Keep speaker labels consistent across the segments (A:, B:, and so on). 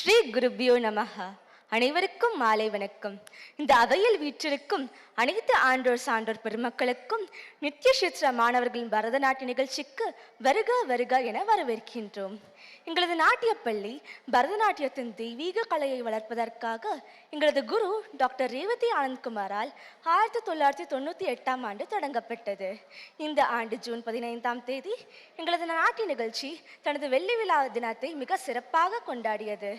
A: ஸ்ரீ குருபியோ நமஹ. அனைவருக்கும் மாலை வணக்கம். இந்த அவையில் வீற்றிருக்கும் அனைத்து ஆண்டோர் சான்றோர் பெருமக்களுக்கும் நித்ய சித்ரா மாணவர்களின் பரதநாட்டிய நிகழ்ச்சிக்கு வருக வருக என வரவேற்கின்றோம். எங்களது நாட்டியப்பள்ளி பரதநாட்டியத்தின் தெய்வீக கலையை வளர்ப்பதற்காக எங்களது குரு டாக்டர் ரேவதி ஆனந்த்குமாரால் 1998ஆம் ஆண்டு தொடங்கப்பட்டது. இந்த ஆண்டு ஜூன் 15ஆம் தேதி எங்களது நாட்டிய நிகழ்ச்சி தனது வெள்ளி விழா தினத்தை மிக சிறப்பாக கொண்டாடியது.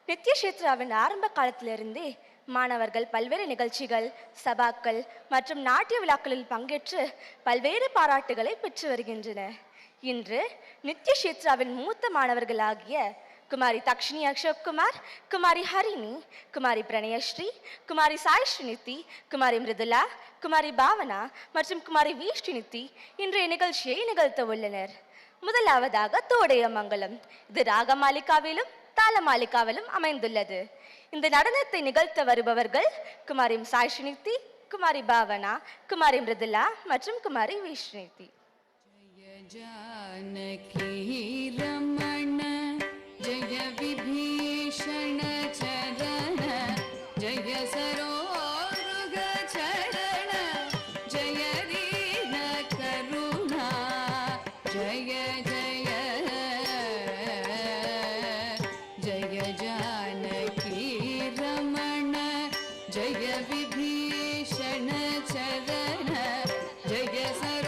A: நித்ய சேத்ராவின் ஆரம்ப காலத்திலிருந்தே மாணவர்கள் பல்வேறு நிகழ்ச்சிகள், சபாக்கள் மற்றும் நாட்டிய விழாக்களில் பங்கேற்று பல்வேறு பாராட்டுகளை பெற்று வருகின்றனர். இன்று நித்ய சேத்ராவின் மூத்த மாணவர்களாகிய குமாரி தக்ஷினி அசோக்குமார், குமாரி ஹரிணி, குமாரி பிரணயஸ்ரீ, குமாரி சாய் ஸ்ரீநிதி, குமாரி மிருதுலா, குமாரி பாவனா மற்றும் குமாரி வி ஸ்ரீநிதி இன்றைய நிகழ்ச்சியை நிகழ்த்த உள்ளனர். முதலாவதாக தோடையமங்கலம். இது ராகமாலிகாவிலும் தாளமாலிகாவிலும் அமைந்துள்ளது. இந்த நடனத்தை நிகழ்த்த வருபவர்கள் குமாரி சாய் ஸ்ரீநிதி, குமாரி பாவனா, குமாரி மிருதுலா மற்றும் குமாரி வி ஸ்ரீநிதி.
B: जानकी रमण जय विभीषण चरण जय सरोरुग चरण जय दीन करुणा जय जय जय जानकी रमण जय विभीषण चरण जय सरो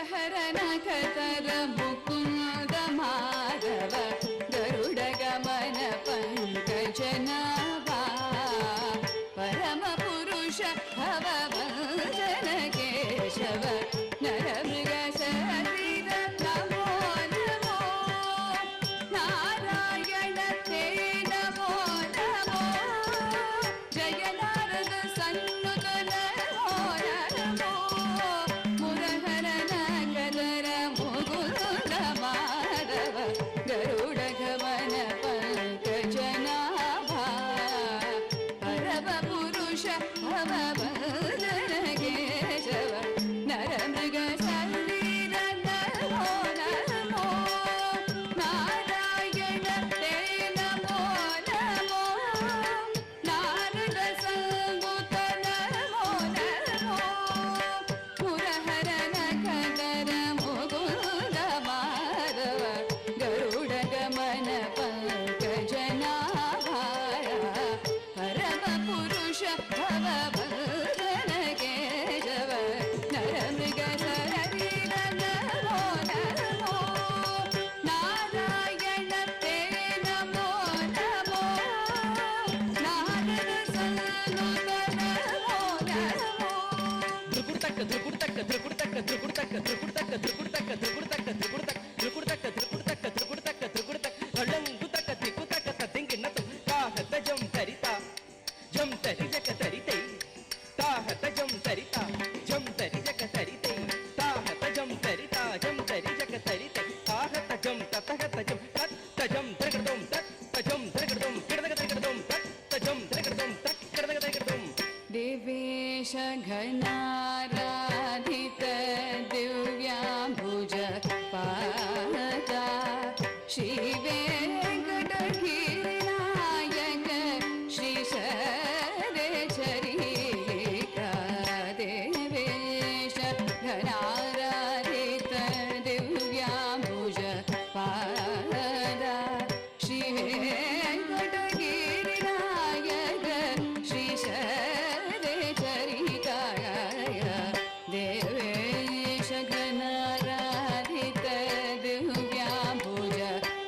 B: मुरहरन कतर मुकुंद माधव गरुड गमन पंकजनाभा परम पुरुष भव भजन केशव नरमृग शरीर नमो नमो नारायण ते नमो नमो जय नारद सन्नुत नमो नमो मुरहरन कदर मुकुंद माधव गरुड गमन पंकजनाभा परम पुरुष भव भजन केशव नरमृग शरीर नमो नमो नारायण ते नमो नमो नारद संगुत नमो नमो मुरहरन कदर मुकुंद माधव गरुड गमन पंकजनाभा परम पुरुष भव भजन केशव नरमृग शरीर नमो नमो नारायण ते नमो नमो नारद सन्नुत नमो नमो देवेश घनाराधित दिव्याम्बुज पादा श्री वेङ्कटगिरिनायक श्रीशैलेशरीका देवेश घनाराधित दिव्याम्बुज पादा श्री वेङ्कटगिरिनायक श्रीशैलेशरीका देवेश घनाराधित दिव्याम्बुज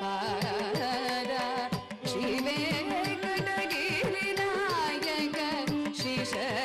B: पादा श्री वेङ्कटगिरिनायक श्रीशैलेशरीका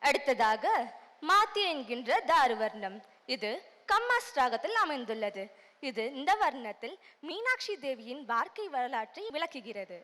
A: அடுத்ததாக மாத்தி என்கின்ற தாருவர்ணம். இது கம்மாஸ் ராகத்தில் அமைந்துள்ளது. இது இந்த வர்ணத்தில் மீனாட்சி தேவியின் வாழ்க்கை வரலாற்றை விளக்குகிறது.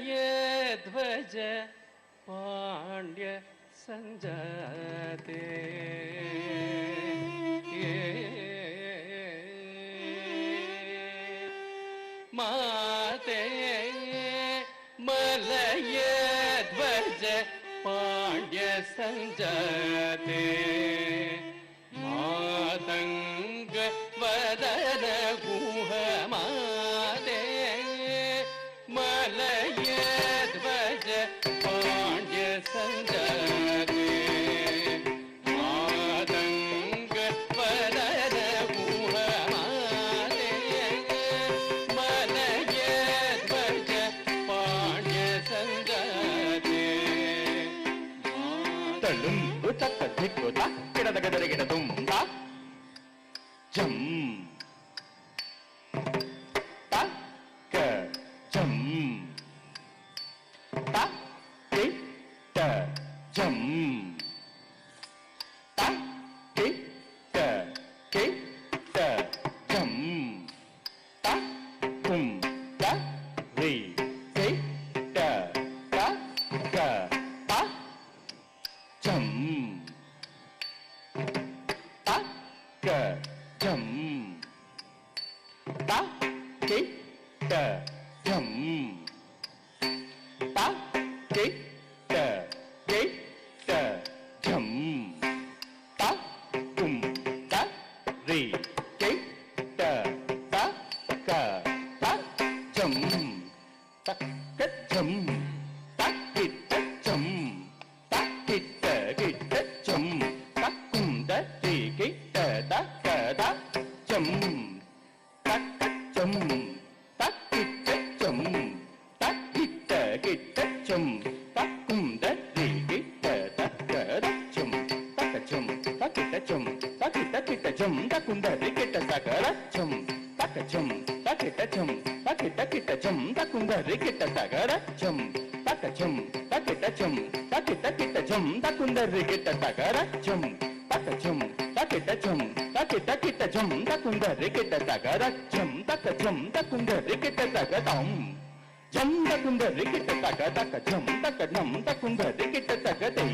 C: मलयध्वज पाण्ड्य सञ्जाते माते मलयध्वज पाण्ड्य सञ्जाते मातङ्ग वदन गुह माते मलयध्वज पाण्ड्य सञ्जाते मातङ्ग वदन गुह माते मलयध्वज पाण्ड्य सञ्जाते तळुम्बु तक्क दिक्ಕು ಕಿಡದ ಗದರಿಗಿಡ ತುಂಬ ಜಂ ತಕ್ಕ ಜಂ ತಕ್ಕಿಟ್ಟ ಜಂ ತಕ್ಕಿಟ್ಟ ಕಿಟ್ಟ ಜಂ ತಕ್ಕುಂ ರಿ ಸಿಟ್ಟ ತಕ್ಕ ತ ಜಂ ತಕ್ಕ ಜಂ ತಕ್ಕಿಟ್ಟ ಜಂ ತಕ್ಕಿಟ್ಟ ಕಿಟ್ಟ ಜಂ ತಕ್ಕುಂ ರಿ ಕಿಟ್ಟ ತಕ್ಕ ತ ಜಂ ತಕ್ಕ ಜಂ ತಕ್ಕಿಟ್ಟ ಜಂ ತಕ್ಕಿಟ್ಟ ಕಿಟ್ಟ ಜಂ ತಕ್ಕುಂ ರಿ ಕಿಟ್ಟ ತಕ್ಕ ತ ಜಂ ತಕ್ಕ ಜಂ ತಕ್ಕಿಟ್ಟ ಜಂ ತಕ್ಕಿಟ್ಟ ಕಿಟ್ಟ ಜಂ ತಕ್ಕುಂ ರಿ ಕಿಟ್ಟ ತಕ್ಕ ತ ಜಂ ತಕ್ಕ ಜಂ ತಕ್ಕಿಟ್ಟ ಜಂ ತಕ್ಕಿಟ್ಟ ಕಿಟ್ಟ ಜಂ ತಕ್ಕುಂ ರಿ ಕಿಟ್ಟ ತಕ್ಕ ರ ಜಂ ತಕ್ಕ ಜಂ ತಕ್ಕಿಟ್ಟ ಜಂ ತಕ್ಕಿಟ್ಟ ಕಿಟ್ಟ ಜಂ ತಕ್ಕುಂ ರಿ ಕಿಟ್ಟ ತಕ್ಕ ರ ಜಂ ತಕ್ಕ ಜಂ ತಕ್ಕಿಟ್ಟ ಜಂ ತಕ್ಕಿಟ್ಟ ಕಿಟ್ಟ ಜಂ ತಕ್ಕುಂ ರಿ ಕಿಟ್ಟ ತಕ್ಕ ರ ಜಂ ತಕ್ಕ ಜಂ ತಕ್ಕಿಟ್ಟ ಜಂ ತಕ್ಕಿಟ್ಟ ಕಿಟ್ಟ ಜಂ ತಕ್ಕುಂ ರಿ ಕಿಟ್ಟ ತಕ್ಕ ರ ಜಂ ತಕ್ಕ ಜಂ ತಕ್ಕುಂ ರಿ ಕಿಟ್ಟ ತಕ್ಕ ತಂ ಜಂ ತಕ್ಕುಂ ರಿ ಕಿಟ್ಟ ತಕ್ಕ ತಕ್ಕ ಜಂ ತಕ್ಕ ನಂ ತಕ್ಕುಂ ರಿ ಕಿಟ್ಟ ತಕ್ಕ ದೈ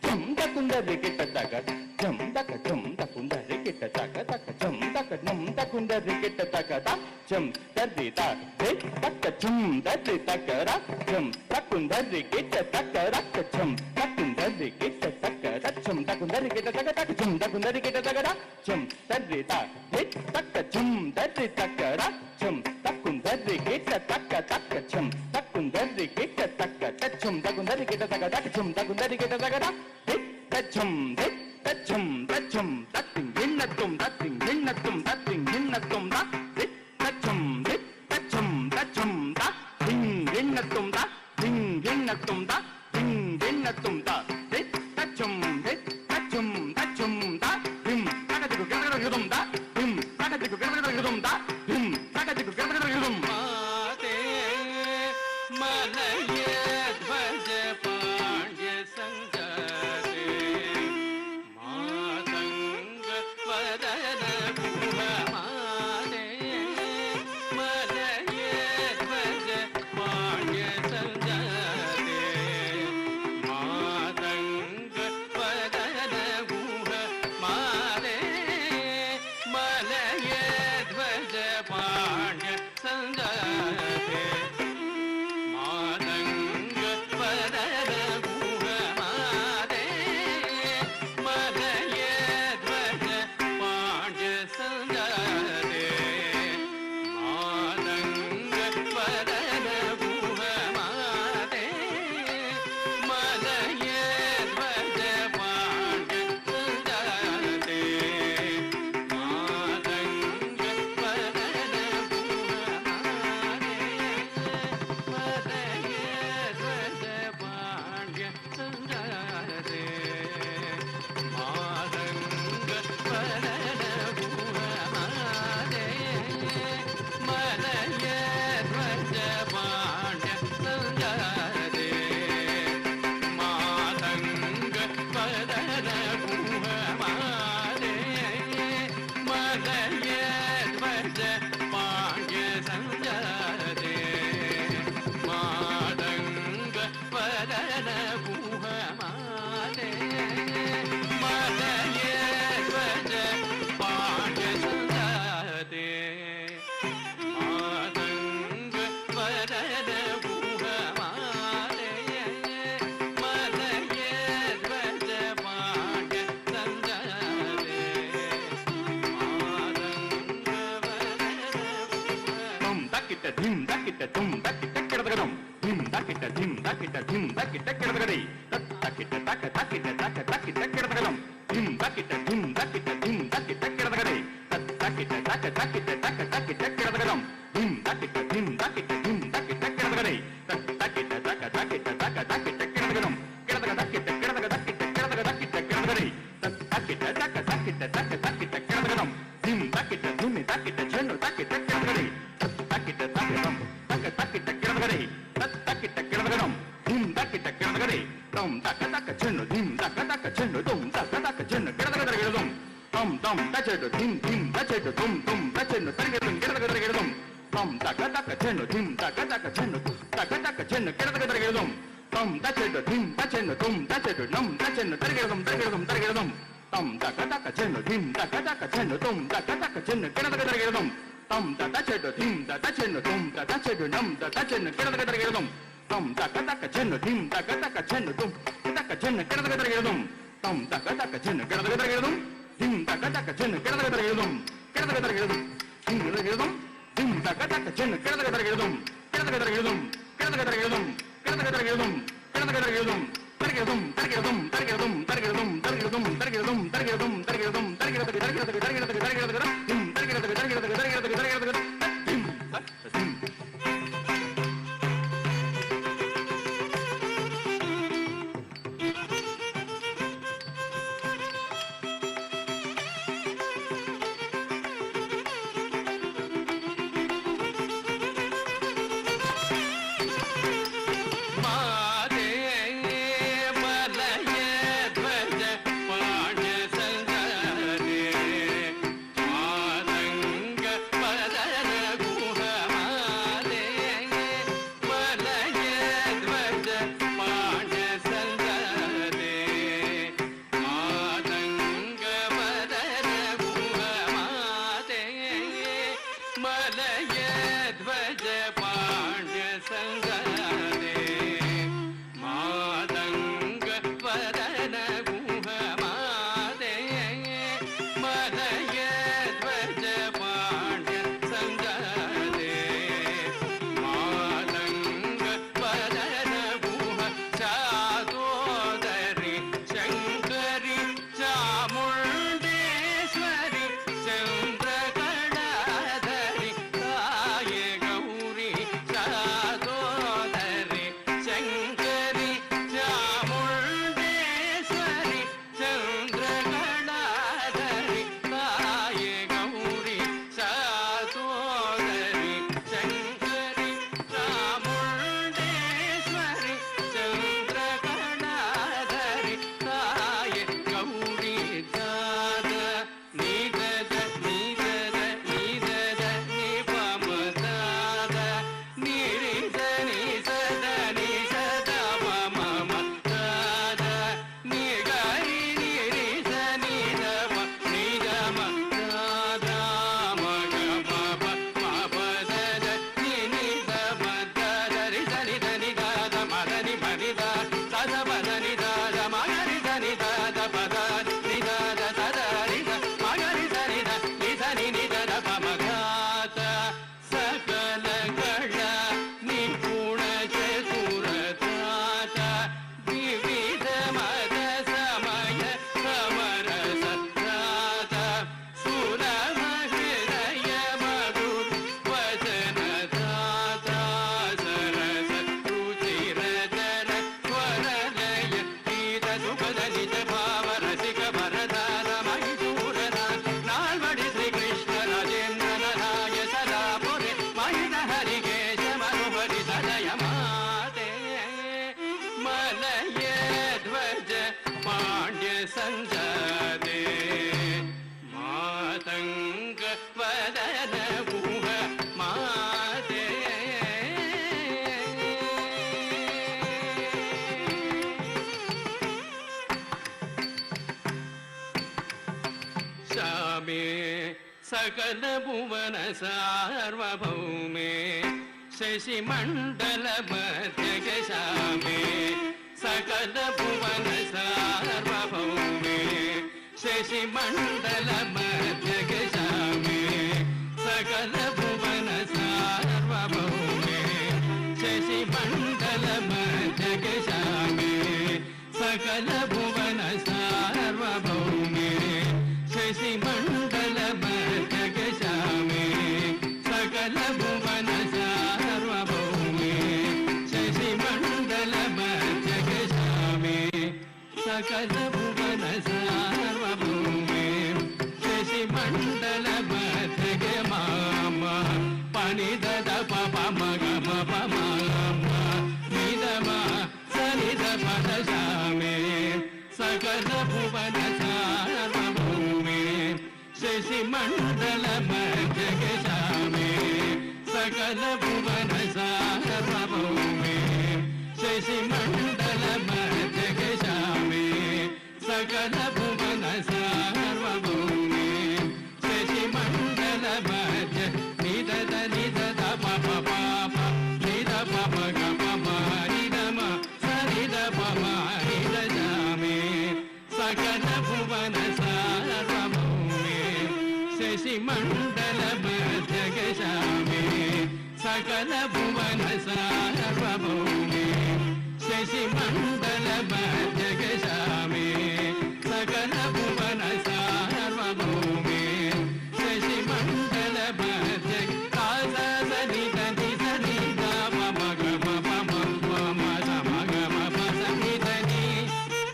C: ಜಂ ತಕ್ಕುಂ ರಿ ಕಿಟ್ಟ ತಕ್ಕ ಜಂ ತಕ್ಕ ಜಂ ತಕ್ಕುಂ ರಿ ಕಿಟ್ಟ ತಕ್ಕ ತಕ್ಕ ಜಂ ತಕ್ಕ ನಂ ತಕ್ಕುಂ ರಿ ಕಿಟ್ಟ ತಕ್ಕ ತ ಜಂ ತರ್ರಿ ತ ದೆ ತಕ್ಕ ಜಂ ತರ್ರಿ ತಕ್ಕ ರ ಜಂ ತಕ್ಕುಂ ರಿ ಕಿಟ್ಟ ತಕ್ಕ ರಕ್ಕ ಜಂ ತಕ್ಕುಂ ರಿ ಕಿಟ್ಟ ತಕ್ಕ ರ ಜಂ ತಕ್ಕುಂ ರಿ ಕಿಟ್ಟ ತಕ್ಕ ತಕ್ಕ ಜಂ ತಕ್ಕುಂ ರಿ ಕಿಟ್ಟ ತಕ್ಕ ರ ಜಂ ತರ್ರಿ ತ ದೆ ತಕ್ಕ ಜಂ ತರ್ರಿ ತಕ್ಕ ರ ಜಂ ತಕ್ಕುಂ ರಿ ಕಿಟ್ಟ ತಕ್ಕ ತಕ್ಕ ಜಂ ತಕ್ಕುಂ ರಿ ಕಿಟ್ಟ ತಕ್ಕ ತ ಜಂ ತಕ್ಕುಂ ರಿ ಕಿಟ್ಟ ತಕ್ಕ ತಕ್ಕ ಜಂ ತಕ್ಕುಂ ರಿ ಕಿಟ್ಟ ತಕ್ಕ ರ ದೆ ತ ಜಂ ದೆ ತ ಜಂ ತ ಜಂ ತತ್ತಿಂ ಭಿನ್ನತ್ತುಂ ತತ್ತಿಂ ಭಿನ್ನತ್ತುಂ ತತ್ತಿಂ ಭಿನ್ನತ್ತುಂ ತ ದೆ ತ ಜಂ ದೆ ತ ಜಂ ತ ಜಂ ತ ಧಿಂ ಭಿನ್ನತ್ತುಂ ತ ಧಿಂ ಭಿನ್ನತ್ತುಂ ತ ಧಿಂ ಭಿನ್ನತ್ತುಂ ತ ದೆ ತ ಜಂ ದೆ ತ ಜಂ ತ ಜಂ ತ ಧಿಂ ತಕದಿಗು ಗರಗರಗದುಂ ತ ಧಿಂ ತಕದಿಗು ಗರಗರಗದುಂ ತ ಧಿಂ ತಕದಿಗು ಗರಗರಗದುಂ ಮಾತೆ ಮಲಯಧ್ವಜ ಪಾಂಡ್ಯ ಸಂಜಾತೆ ಮಾತಂಗ ವದನ ಗುಹ ಮಾತೆ ಮಲಯಧ್ವಜ ಪಾಂಡ್ಯ ಸಂಜಾತೆ ಮಾತಂಗ ವದನ ಗುಹ ಧಿಮ್ ತಕ್ಕಿಟ್ಟ ತುಮ್ ತಕ್ಕಿಟ್ಟ ಕೆಡದಗದಂ ಧಿಮ್ ತಕ್ಕಿಟ್ಟ ಧಿಮ್ ತಕ್ಕಿಟ್ಟ ಧಿಮ್ ತಕ್ಕಿಟ್ಟ ಕೆಡದಗದೈ ತಕ್ಕಿಟ್ಟ ತಕ್ಕ ತಕ್ಕಿಟ್ಟ ತಕ್ಕ ತಕ್ಕಿಟ್ಟ ಕೆಡದಗದಂ ಧಿಮ್ ತಕ್ಕಿಟ್ಟ ಧಿಮ್ ತಕ್ಕಿಟ್ಟ ಧಿಮ್ ತಕ್ಕಿಟ್ಟ ಕೆಡದಗದೈ ತಕ್ಕಿಟ್ಟ ತಕ್ಕ ತಕ್ಕಿಟ್ಟ ತಕ್ಕ ತಕ್ಕಿಟ್ಟ ಕೆಡದಗದಂ ಧಿಮ್ ತಕ್ಕಿಟ್ಟ ಧಿಮ್ ತಕ್ಕಿಟ್ಟ ಧಿಮ್ ತಕ್ಕಿಟ್ಟ ಕೆಡದಗದೈ ತಕ್ಕಿಟ್ಟ ತಕ್ಕ ತಕ್ಕಿಟ್ಟ ತಕ್ಕ ತಕ್ಕಿಟ್ಟ ಕೆಡದಗದಂ ಕೆಡದಗ ತಕ್ಕಿಟ್ಟ ಕೆಡದಗ ತಕ್ಕಿಟ್ಟ ಕೆಡದಗ ತಕ್ಕಿಟ್ಟ ಕೆಡದಗದೈ ತಕ್ಕಿಟ್ಟ ತಕ್ಕ ತಕ್ಕಿಟ್ಟ ತಕ್ಕ ತಕ್ಕಿಟ್ಟ ಕೆಡದಗದಂ ಧಿಮ್ ತಕ್ಕಿಟ್ಟ ಧುಮ್ಮಿ ತಕ್ಕಿಟ್ಟ ಚೆಂಡು ತಕ್ಕಿಟ್ಟ ಕೆಡದಗದೈ ತಕ್ಕಿಟ್ಟ ತಕ್ಕದಂ ತಕ್ಕ ತಕ್ಕಿಟ್ಟ ಕೆಡದಗದೈ ತಕ್ಕಿಟ್ಟ ಕೆಡದಗದಂ ಧಿಮ್ ತಕ್ಕಿಟ್ಟ ಕೆಡದಗದೈ ತಂ ತಕ್ಕ ತಕ್ಕ ಚೆಂಡು ಧಿಮ್ ತಕ್ಕ ತಕ್ಕ ಚೆಂಡು ತುಂ ತಕ್ಕ ತಕ್ಕ ಚೆಂಡು ಕೆಡದಗದಗದಂ ತಂ ತಂ ತಚೆಡು ಧಿಮ್ ಧಿಮ್ ತಚೆಡು ತುಂ ತುಂ ತಚೆಡು ತರಗದಂ ಕೆಡದಗದಗದಂ ತಂ ತಕ್ಕ ತಕ್ಕ ಚೆಂಡು ಧಿಮ್ ತಕ್ಕ ತಕ್ಕ ಚೆಂಡು ತಕ್ಕ ತಕ್ಕ ಚೆಂಡು ಕೆಡದಗದಗದಂ ತಂ ತಚೆಡು ಧಿಮ್ ತಚೆಡು ತುಂ ತಚೆಡು ನಂ ತಚೆಡು ತರಗದಂ ತರಗದಂ ತರಗದಂ ತಂ ತಕ್ಕ ತಕ್ಕ ಚೆಂಡು ಧಿಮ್ ತಕ್ಕ ತಕ್ಕ ಚೆಂಡು ತುಂ ತಕ್ಕ ತಕ್ಕ ಚೆಂಡು ಕೆಡದಗದಗದಂ ತಂ ತಚೆಡು ಧಿಮ್ ತಚೆಡು ತುಂ ತಚೆಡು ನಂ ತಚೆಡು ಕೆಡದಗದಗದಂ ತಂ ತಕ್ಕ ತಕ್ಕ ಚೆಂಡು ಧಿಮ್ ತಕ್ಕ ತಕ್ಕ ಚೆಂಡು ತುಂ ತಕ್ಕ ಚೆಂಡು ಕೆಡದಗದಗದಂ ತಂ ತಕ್ಕ ತಕ್ಕ ಚೆಂಡು ಕೆಡದಗದಗದಂ ಧಿಮ್ ತಕ್ಕ ತಕ್ಕ ಚೆಂಡು ಕೆಡದಗದಗದಂ ಕೆಡದಗದಗದಂ ಕೆಡದಗದಗದಂ ಧಿಮ್ ತಕ್ಕ ತಕ್ಕ ಚೆಂಡು ಕೆಡದಗದಗದಂ ಕೆಡದಗದಗದಂ ಕೆಡದಗದಗದಂ ಕೆಡದಗದಗದಂ ಕೆಡದಗದಗದಂ ತರಗದಂ ತರಗದಂ ತರಗದಂ ತರಗದಂ ತರಗದಂ ತರಗದಂ ತರಗದಂ ತರಗದಂ ತರಗದಗ ತರಗದಗ ತರಗದಗ ತರಗದಗ ಧಿಮ್ ತರಗದಗ ತರಗದಗ ತರಗದಗ ತರಗದಗ ಧಿಮ್ ಧಿಮ್
D: सकल भुवन सार्वभौमे शशिमण्डल मध्यगशामे सकल भुवन सार्वभौमे शशिमण्डल मध्यगशामे सकल भुवन सार्वभौमे सकल भुवन सार्वभौमे शशिमण्डल मध्यगशामे सकल भुवन सार्वभौमे शशिमण्डल मध्यगशामे सकल भुवन सार्वभौमे शशिमण्डल मध्यगमाम पाणि दद पप मग मप माम निदम सनिद पदशामे सकल भुवन सार्वभौमे शशिमण्डल मध्यगशामे सकल भुवन सार्वभौमे शशिमण्डल मध्यगशामे सकल भुवन सार्वभौमे शशिमण्डल मध्य निदद निदद पप पाप निद पप ग पप निदम सनिद पप निदशामे सकल भुवन सार्वभौमे शशिमण्डल मध्यगशामे सकल भुवन सार्वभौमे शशिमण्डल मध्यगशामे सकल भुवन सार्वभौमे शशिमण्डल मध्य कासा सनिद निद निद पप ग पप मम समग मप सनिद नि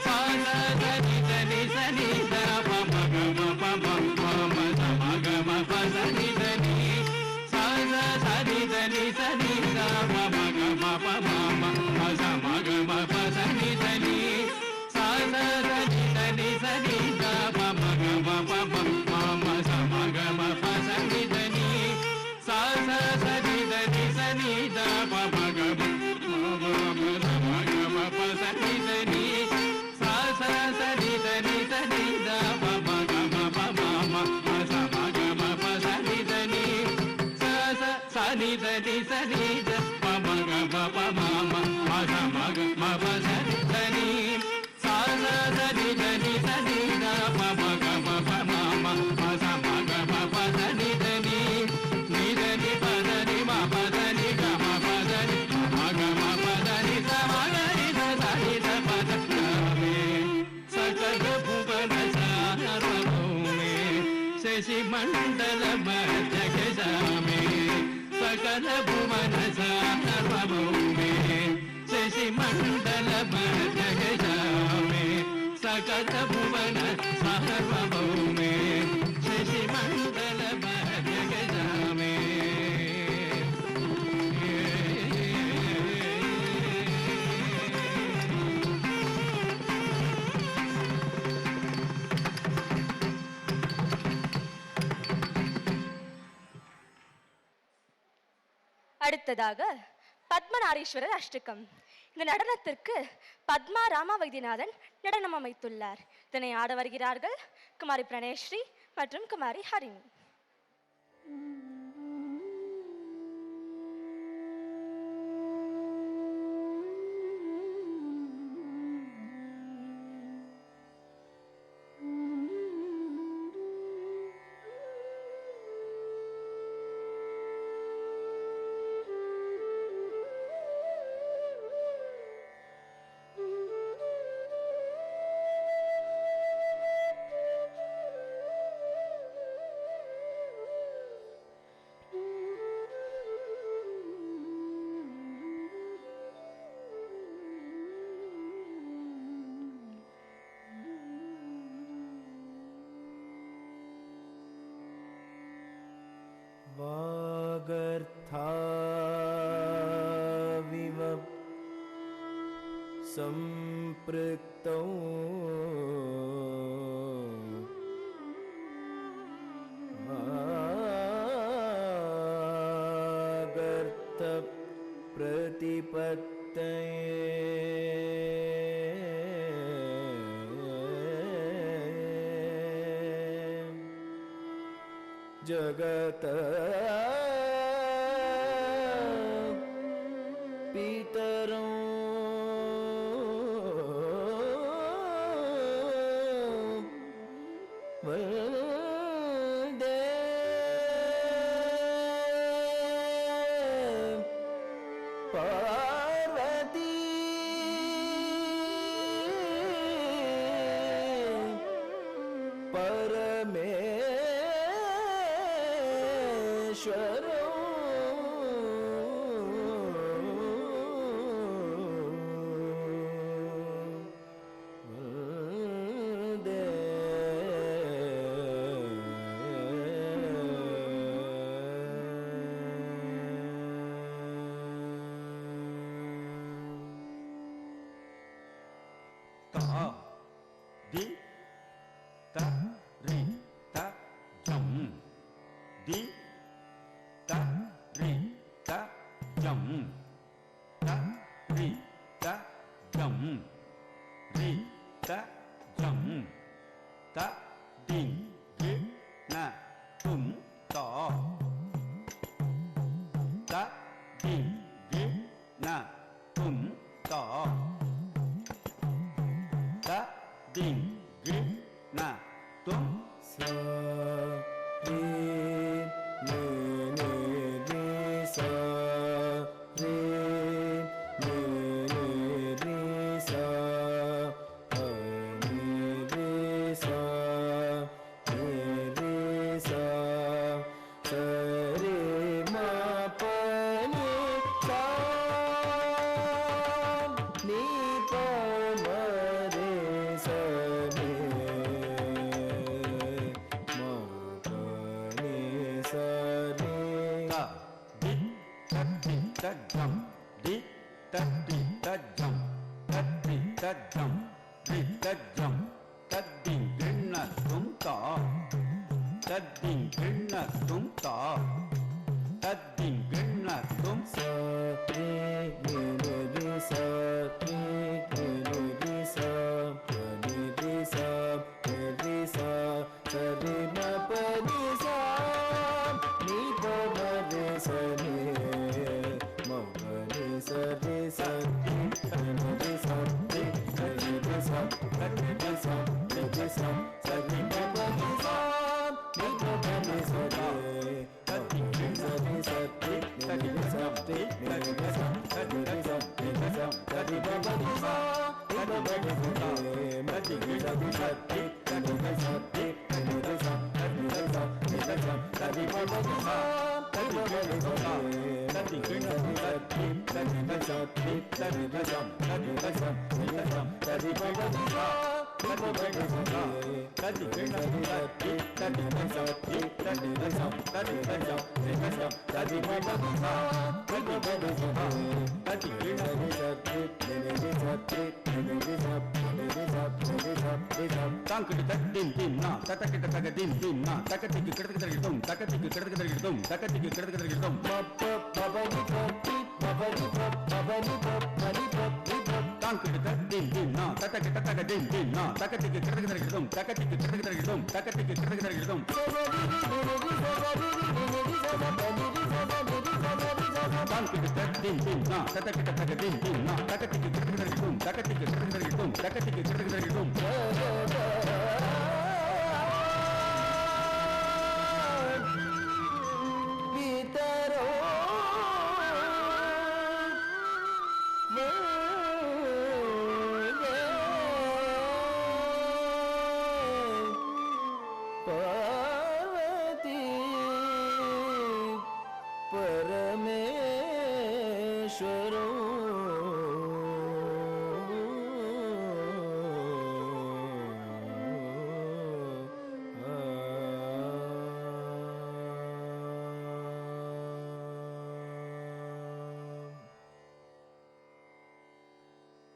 D: कासा सनिद निद निद पप ग पप मम समग मप सनिद नि सासा सनिद निद निद पप ग पप मम समग मप सनिद नि सासा सनिद निद निद पप ग पप मम समग मप सनिद नि सासा सनिद निद निद पप ग मम समग मप सनिद नि सासा सनिद निद निद पप ग मप मम समग मप सनिद नि सासा सनिद निद निद पप ग पप मम समग मप सनिद नि सासा सनिद निद निद पप ग पप मम समग मप सनिद नि निद नि पद नि मप దని గ మప దని మగ మప దని సమగ నిద సనిద పద మే सकल भुवन सार्वभौमे शशिमण्डल मध्यगशामे सकल भुवन सार्वभौमे शशिमण्डल मध्यगशामे सकल भुवन सार्वभौमे शशिमण्डल मध्यगशामे
A: அடுத்ததாக பத்மநாரீஸ்வரர் அஷ்டகம். இந்த நடனத்திற்கு பத்மா ராமா வைத்தியநாதன் நடனம் அமைத்துள்ளார். இதனை ஆட வருகிறார்கள் குமாரி பிரணேஸ்ரீ மற்றும் குமாரி ஹரிணி.
E: वागर्थाविव सम्पृक्तौ वागर्थ प्रतिपत्तये जगत पितरौ वन्दे पार्वती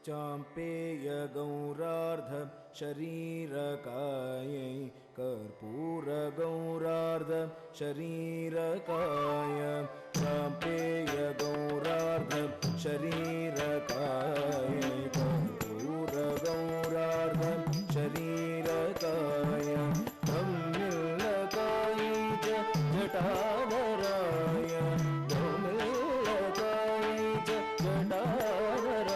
E: चाम्पेय गौरार्ध शरीरकायै कर्पूर गौरार्ध शरीरकाय चाम्पेय गौरार्ध शरीरकायै कर्पूर गौरार्ध शरीरकाय ब्रह्मिल्लकाय च जटाधराय ब्रह्मिल्लकाय च जटाधराय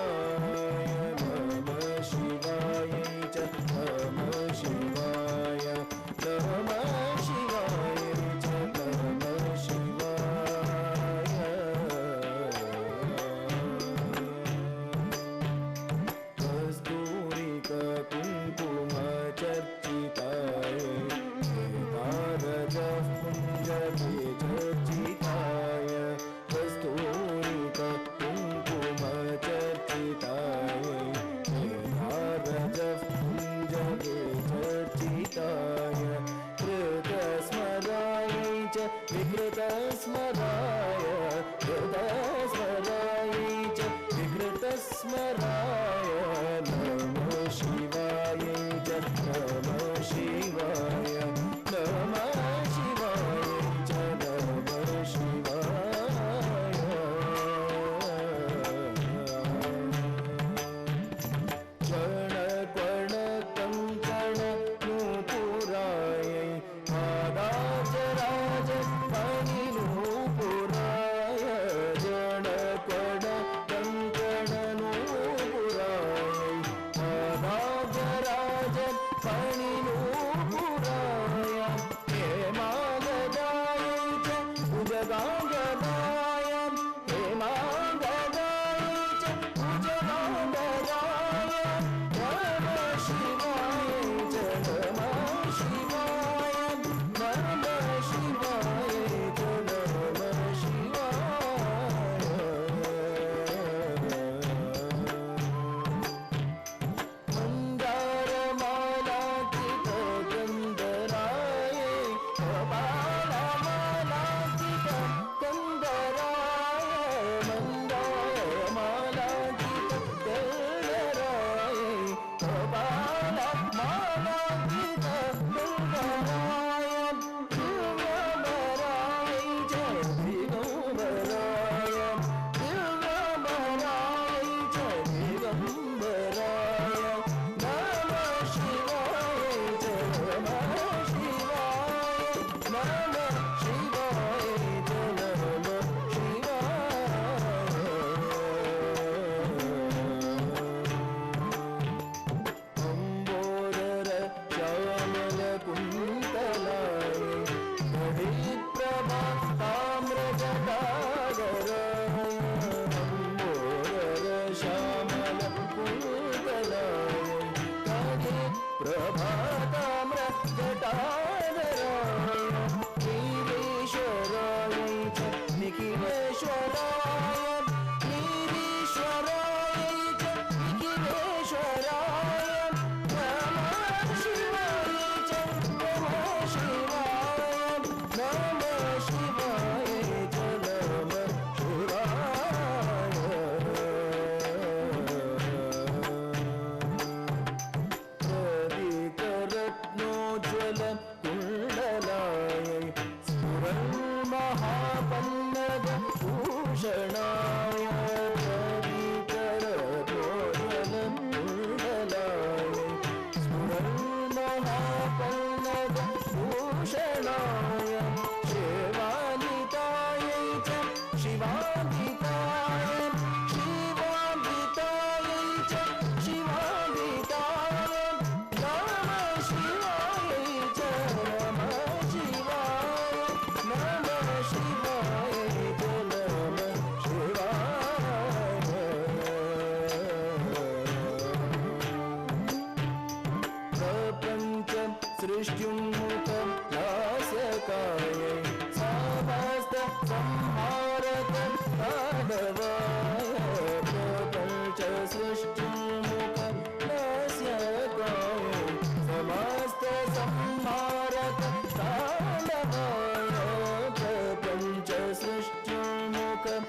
E: कृतस्मरायै च विकृतस्मराय कृतस्मरायै च विकृतस्मराय नमः शिवायै च नमः शिवाय नमः शिवायै च नमः शिवाय क्षण कण कंकण नूपुरायै पादाचराज मणि नूपुराय जन कण कंकण नूपुरायै पादाचराज मणि नूपुराय हेमागदायै च उजगांगदाय हेमागदायै च उजगांगदाय नमः शिवाय च नमः शिवाय नमः शिवाय च नमः शिवाय मन्दारमालाकित गन्धराय कपालमालाकित गन्धराय मन्दारमालाकित गन्धराय कपालमालाकित गन्धराय दिव्यमराय च दिगम्बराय दिव्यमराय च दिगम्बराय नमः शिवाय च नमः शिवाय नमः शिवाय च नमः शिवाय अम्बोदर श्यामल कुन्तलाय घटिप्रभा ताम्रजटाधराय अम्बोदर श्यामल कुन्तलाय घटिप्रभा ताम्रजटाधराय नीलेश्वराय च निखिलेश्वराय नीलेश्वराय च निखिलेश्वराय नमः शिवाय च नमः शिवाय नमः शिवाय च नमः शिवाय प्रदीपरत्नोज्ज्वल कुण्डलाय स्फुरन्महापल्लव भूषणाय प्रदीपरत्नोज्ज्वल कुण्डलाय स्फुरन्महापल्लव भूषणाय शिवानितायै च शिवानिताय शिवानितायै च शिवानिताय नमः शिवाय च नमः शिवाय नमः शिवाय च नमः शिवाय प्रपञ्च सृष्टिमुखं नास्यकायै समस्त संहारक ताडवाय प्रपञ्च सृष्टिमुखं नास्यकायै समस्त संहारक ताडवाय प्रपञ्च सृष्टिमुखं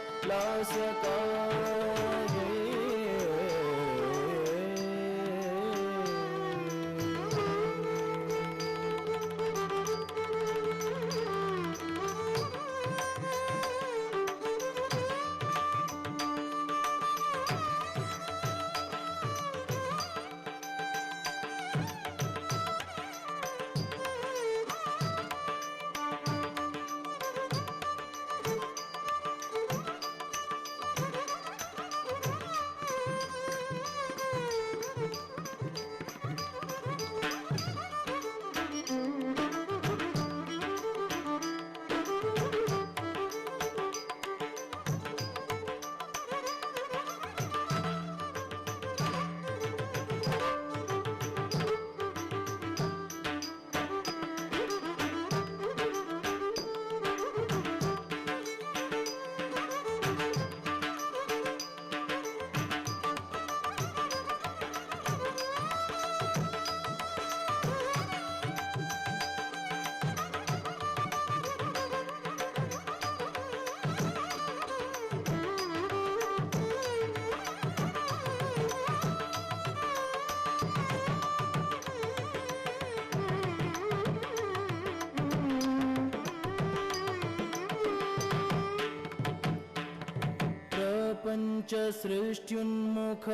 E: च सृष्ट्युन्मुख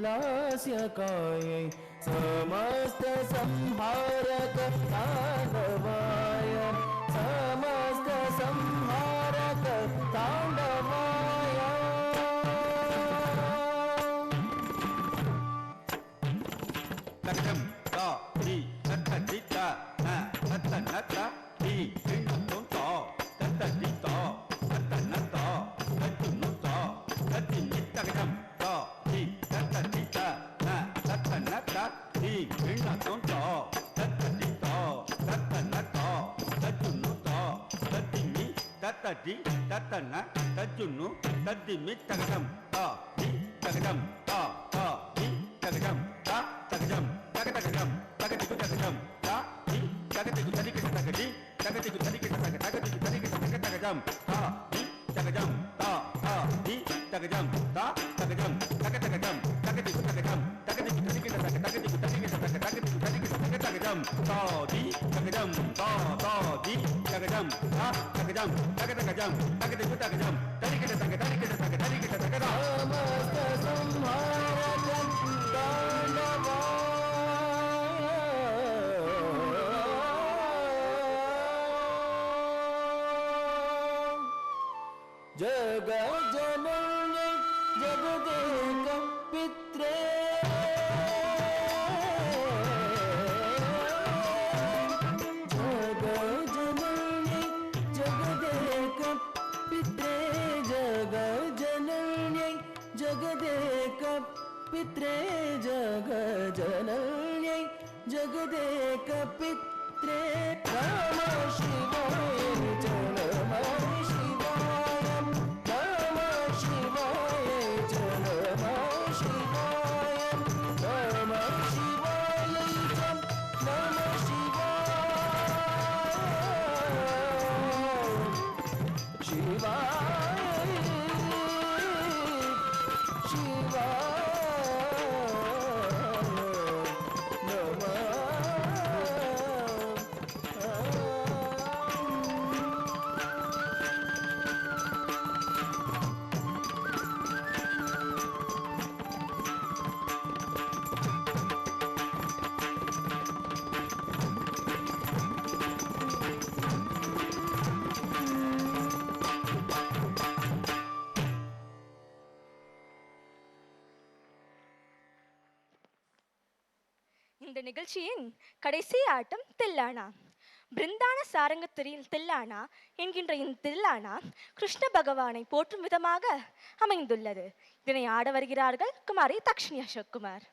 E: लास्यकायै समस्त संहारक ताण्डवाय समस्त संहारक ताण्डवाय
D: तगदम ता दी तत्त दिता ना तत्त नत्ता दी त्रिणुं ता तत्त दिता तत्त नत्ता तत्तुनु ता तत्तिनि तगदम ता दी तत्त दिता ना तत्त नत्ता दी त्रिणुं ता तत्त दिता तत्त नत्ता तत्तुनु ता तत्तिनि तत्त दी तत्त न तत्तुनु तत्तिमि तगदम ता दी तगदम ता ता दी तगदम ता तगदम तगदम तगदिगु तगदम ता दी तगदिगु तदिगु तगदि तगदिगु तदिगु तगदिगु तदिगु तगदम ता दी तगदम ता ता दी तगदम ता तगदम तगदम तगदिगु तगदम तगदिगु तदिगु तगदिगु तदिगु तगदिगु तदिगु तगदम ता दी तगदम ता ता दी तगदम ता तगदम तगदम तगदिगु तगदम तदिगु तदिगु तदिगु तगदम
E: समस्त संहारक जग जननी जगदेक पित्रे जग जननी जगदेक पित्रे जग जननी जगदेक पित्रे जग जननी जगदेक पित्रे नमः शिवाय नमः शिवाय नमः शिवाय नमः शिवाय नमः शिवाय नमः शिवाय शिवाय
A: இந்த நிகழ்ச்சியின் கடைசி ஆட்டம் தில்லானா. பிருந்தான சாரங்கத்துறையில் தில்லானா என்கின்ற இந்த தில்லானா கிருஷ்ண பகவானை போற்றும் விதமாக அமைந்துள்ளது. இதனை ஆட வருகிறார்கள் குமாரி தக்ஷினி அசோக்குமார்.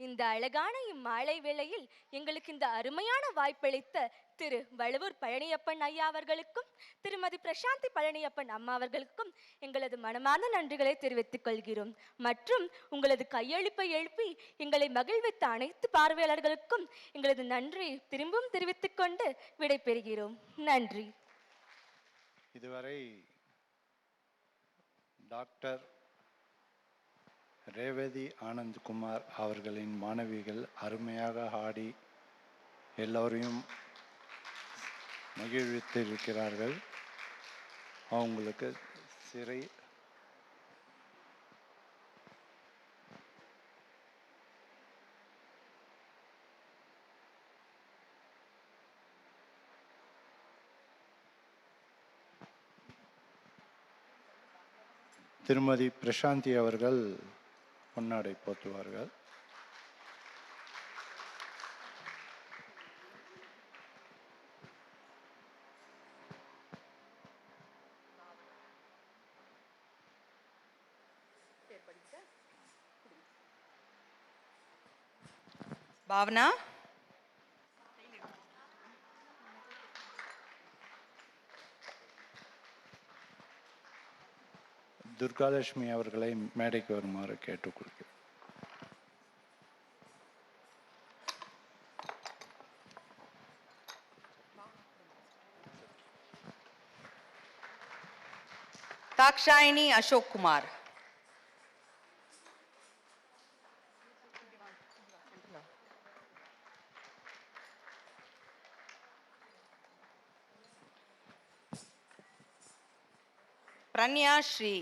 A: இந்த அழகான இம்மாலை வேளையில் எங்களுக்கு இந்த அருமையான வாய்ப்பளித்த திரு வழுவூர் பழனியப்பன் ஐயா அவர்களுக்கும் திருமதி பிரசாந்தி பழனியப்பன் அம்மா அவர்களுக்கும் எங்களது மனமார்ந்த நன்றிகளை தெரிவித்துக் கொள்கிறோம். மற்றும் உங்களது கையெழுப்பை எழுப்பி எங்களை மகிழ்வித்த அனைத்து பார்வையாளர்களுக்கும் எங்களது நன்றி திரும்பவும் தெரிவித்துக் கொண்டு விடைபெறுகிறோம். நன்றி.
F: இதுவரை டாக்டர் ரேவதி ஆனந்த்குமார் அவர்களின் மாணவிகள் அருமையாக ஆடி எல்லோரையும் மகிழ்வித்திருக்கிறார்கள். அவங்களுக்கு சிறை திருமதி பிரசாந்தி அவர்கள் பொன்னாடை போற்றுவார்கள்.
G: பாவனா,
F: துர்காலட்சுமி அவர்களை மேடைக்கு வருமாறு கேட்டுக்கொள்கிறேன்.
G: தாக்ஷாயினி அசோக் குமார், பிரன்யா ஸ்ரீ,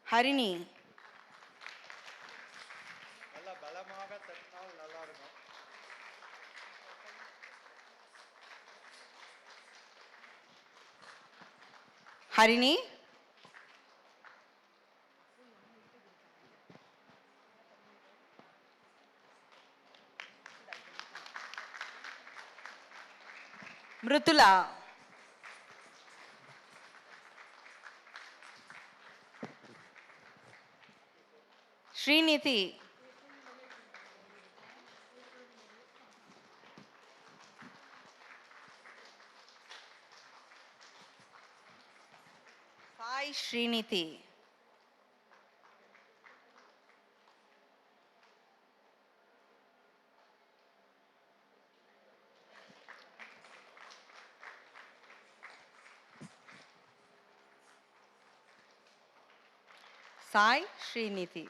G: ஹரிணி, ஹரிணி, மிருதுலா, ஸ்ரீநிதி, சாய் ஸ்ரீநிதி, சாய் ஸ்ரீநிதி.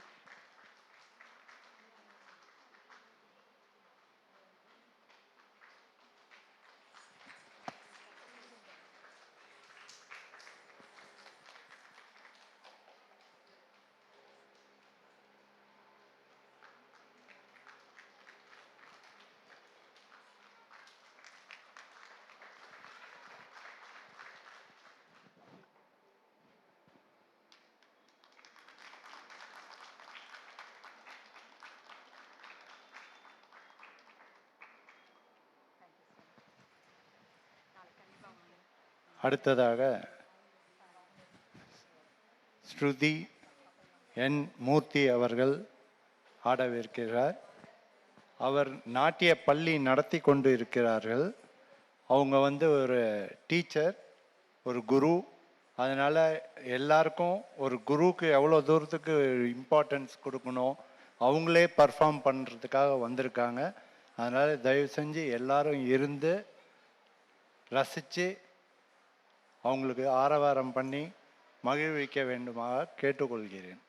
F: அடுத்ததாக ஸ்ருதி என் மூர்த்தி அவர்கள் ஆடவிருக்கிறார். அவர் நாட்டிய பள்ளி நடத்தி கொண்டு இருக்கிறார்கள். அவங்க ஒரு டீச்சர், ஒரு குரு. அதனால் எல்லாருக்கும் ஒரு குருவுக்கு எவ்வளோ தூரத்துக்கு இம்பார்ட்டன்ஸ் கொடுக்கணும், அவங்களே பர்ஃபார்ம் பண்ணுறதுக்காக வந்திருக்காங்க. அதனால் தயவு செஞ்சு எல்லாரும் இருந்து ரசித்து அவங்களுக்கு ஆரவாரம் பண்ணி மகிழ்விக்க வேண்டுமாக கேட்டுக்கொள்கிறேன்.